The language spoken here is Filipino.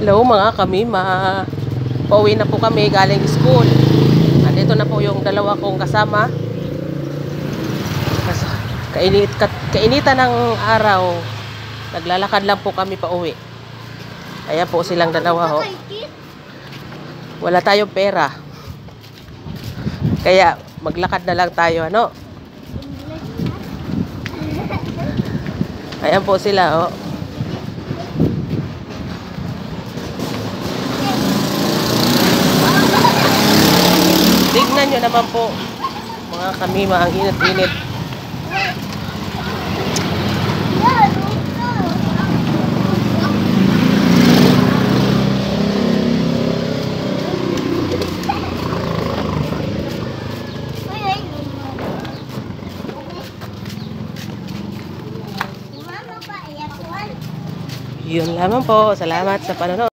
Hello mga kamima. Pauwi na po kami galing school. Andito na po yung dalawa kong kasama. Kainitan ng araw. Naglalakad lang po kami pauwi. Ayan po silang dalawa ho. Wala tayong pera. Kaya maglakad na lang tayo, ano? Ayan po sila ho. Tignan nyo naman po, mga kamima, ang init-init. Yun lamang po. Salamat sa panonood.